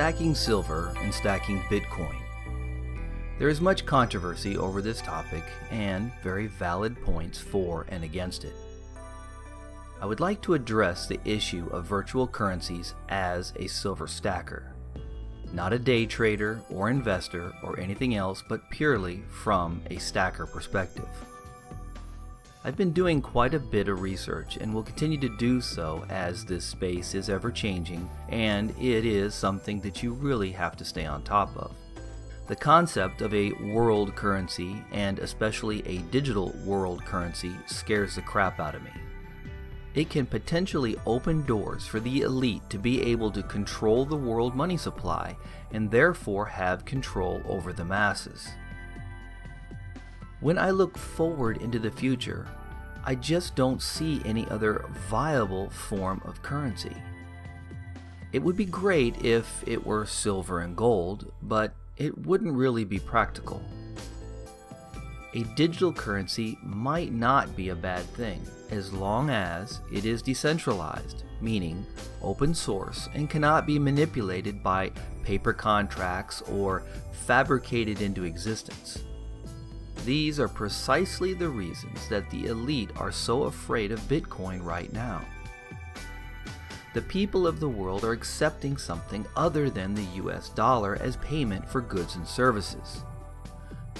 stacking silver and stacking Bitcoin. There is much controversy over this topic and very valid points for and against it. I would like to address the issue of virtual currencies as a silver stacker, not a day trader or investor or anything else, but purely from a stacker perspective. I've been doing quite a bit of research and will continue to do so as this space is ever changing, and it is something that you really have to stay on top of. The concept of a world currency, and especially a digital world currency, scares the crap out of me. It can potentially open doors for the elite to be able to control the world money supply and therefore have control over the masses. When I look forward into the future, I just don't see any other viable form of currency. It would be great if it were silver and gold, but it wouldn't really be practical. A digital currency might not be a bad thing as long as it is decentralized, meaning open source and cannot be manipulated by paper contracts or fabricated into existence. These are precisely the reasons that the elite are so afraid of Bitcoin right now. The people of the world are accepting something other than the US dollar as payment for goods and services.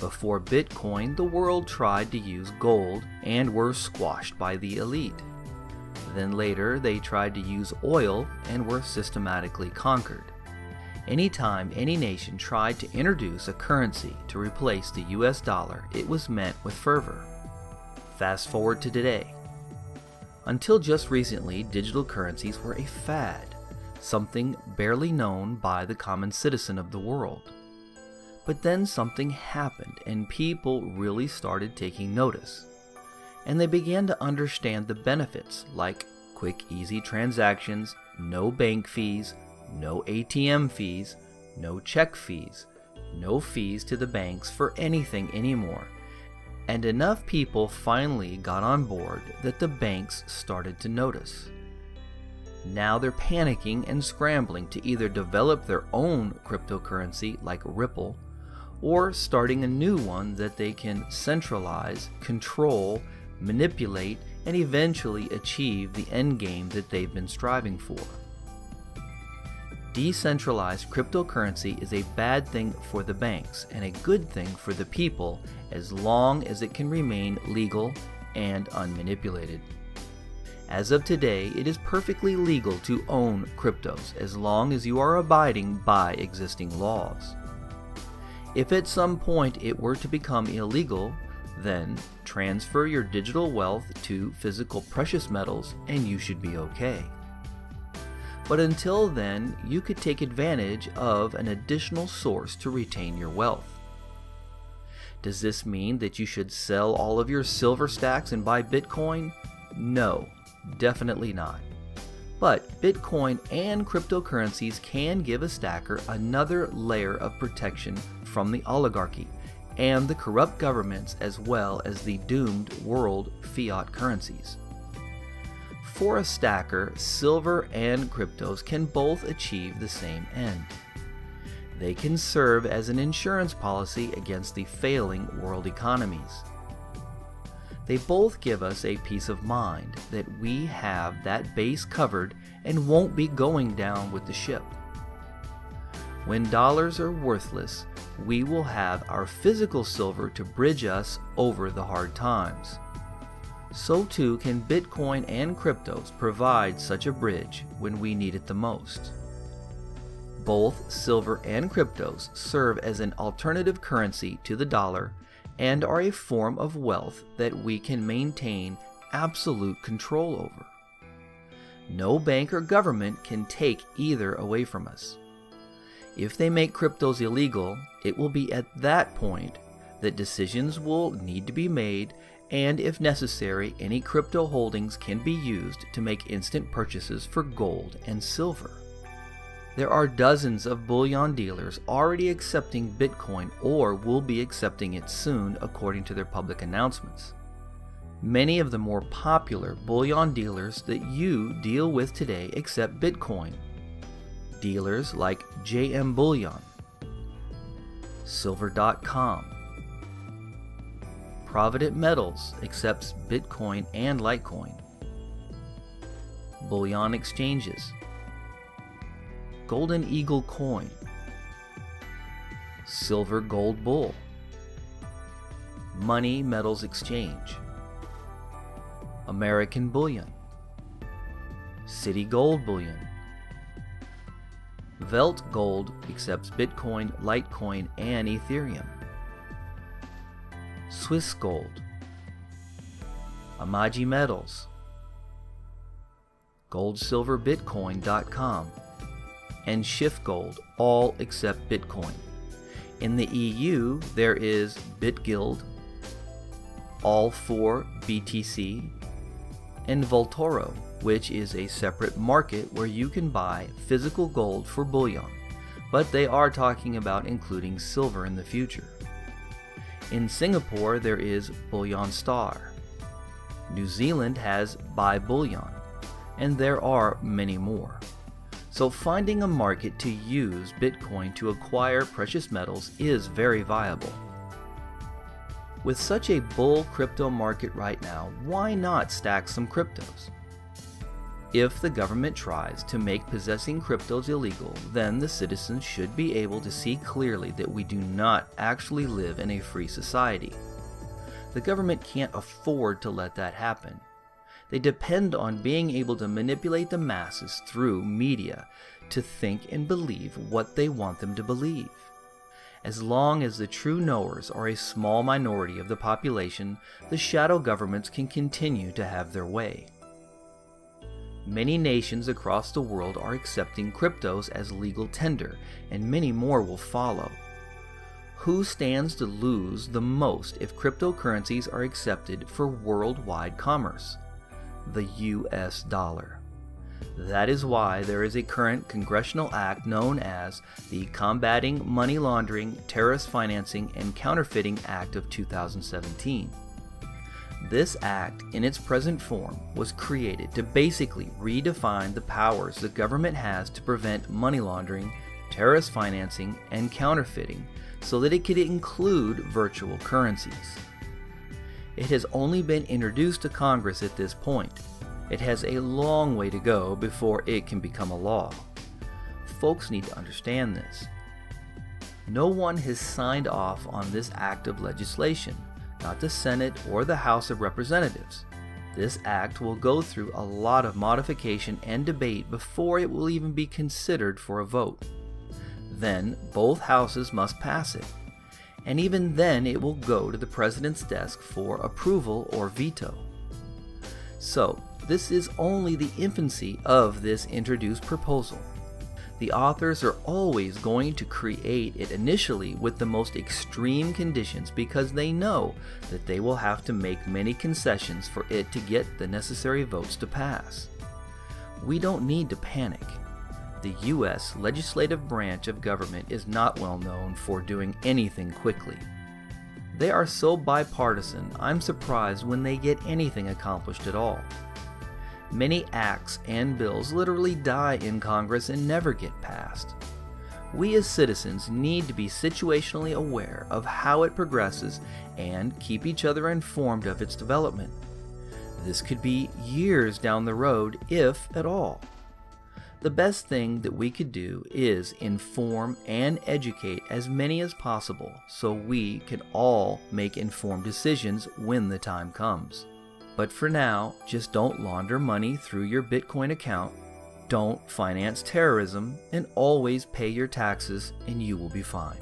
Before Bitcoin, the world tried to use gold and were squashed by the elite. Then later, they tried to use oil and were systematically conquered. Anytime any nation tried to introduce a currency to replace the US dollar, it was met with fervor. Fast forward to today. Until just recently, digital currencies were a fad, something barely known by the common citizen of the world. But then something happened and people really started taking notice. And they began to understand the benefits like quick, easy transactions, no bank fees, no ATM fees, no check fees, no fees to the banks for anything anymore. And enough people finally got on board that the banks started to notice. Now they're panicking and scrambling to either develop their own cryptocurrency like Ripple, or starting a new one that they can centralize, control, manipulate, and eventually achieve the end game that they've been striving for. Decentralized cryptocurrency is a bad thing for the banks and a good thing for the people as long as it can remain legal and unmanipulated. As of today, it is perfectly legal to own cryptos as long as you are abiding by existing laws. If at some point it were to become illegal, then transfer your digital wealth to physical precious metals and you should be okay. But until then, you could take advantage of an additional source to retain your wealth. Does this mean that you should sell all of your silver stacks and buy Bitcoin? No, definitely not. But Bitcoin and cryptocurrencies can give a stacker another layer of protection from the oligarchy and the corrupt governments as well as the doomed world fiat currencies. For a stacker, silver and cryptos can both achieve the same end. They can serve as an insurance policy against the failing world economies. They both give us a peace of mind that we have that base covered and won't be going down with the ship. When dollars are worthless, we will have our physical silver to bridge us over the hard times. So too can Bitcoin and cryptos provide such a bridge when we need it the most. Both silver and cryptos serve as an alternative currency to the dollar and are a form of wealth that we can maintain absolute control over. No bank or government can take either away from us. If they make cryptos illegal, it will be at that point that decisions will need to be made, and if necessary, any crypto holdings can be used to make instant purchases for gold and silver. There are dozens of bullion dealers already accepting Bitcoin or will be accepting it soon according to their public announcements. Many of the more popular bullion dealers that you deal with today accept Bitcoin. dealers like JM Bullion, Silver.com. Provident Metals accepts Bitcoin and Litecoin. Bullion exchanges. Golden Eagle Coin, Silver Gold Bull, Money Metals Exchange, American Bullion, City Gold Bullion. Velt Gold accepts Bitcoin, Litecoin, and Ethereum. Swiss Gold, Amagi Metals, GoldSilverBitcoin.com, and Shift Gold all accept Bitcoin. In the EU, there is BitGuild, All4BTC, and Voltoro, which is a separate market where you can buy physical gold for bullion, but they are talking about including silver in the future. In Singapore, there is Bullion Star. New Zealand has Buy Bullion, and there are many more. So finding a market to use Bitcoin to acquire precious metals is very viable. With such a bull crypto market right now, why not stack some cryptos? If the government tries to make possessing cryptos illegal, then the citizens should be able to see clearly that we do not actually live in a free society. The government can't afford to let that happen. They depend on being able to manipulate the masses through media to think and believe what they want them to believe. As long as the true knowers are a small minority of the population, the shadow governments can continue to have their way. Many nations across the world are accepting cryptos as legal tender, and many more will follow. Who stands to lose the most if cryptocurrencies are accepted for worldwide commerce? The US dollar. That is why there is a current congressional act known as the Combating Money Laundering, Terrorist Financing, and Counterfeiting Act of 2017. This act, in its present form, was created to basically redefine the powers the government has to prevent money laundering, terrorist financing, and counterfeiting so that it could include virtual currencies. It has only been introduced to Congress at this point. It has a long way to go before it can become a law. Folks need to understand this. No one has signed off on this act of legislation, not the Senate or the House of Representatives. This act will go through a lot of modification and debate before it will even be considered for a vote. Then both houses must pass it, and even then it will go to the President's desk for approval or veto. So, this is only the infancy of this introduced proposal. The authors are always going to create it initially with the most extreme conditions because they know that they will have to make many concessions for it to get the necessary votes to pass. We don't need to panic. The U.S. legislative branch of government is not well known for doing anything quickly. They are so bipartisan, I'm surprised when they get anything accomplished at all. Many acts and bills literally die in Congress and never get passed. We as citizens need to be situationally aware of how it progresses and keep each other informed of its development. This could be years down the road, if at all. The best thing that we could do is inform and educate as many as possible so we can all make informed decisions when the time comes. But for now, just don't launder money through your Bitcoin account, don't finance terrorism, and always pay your taxes and you will be fine.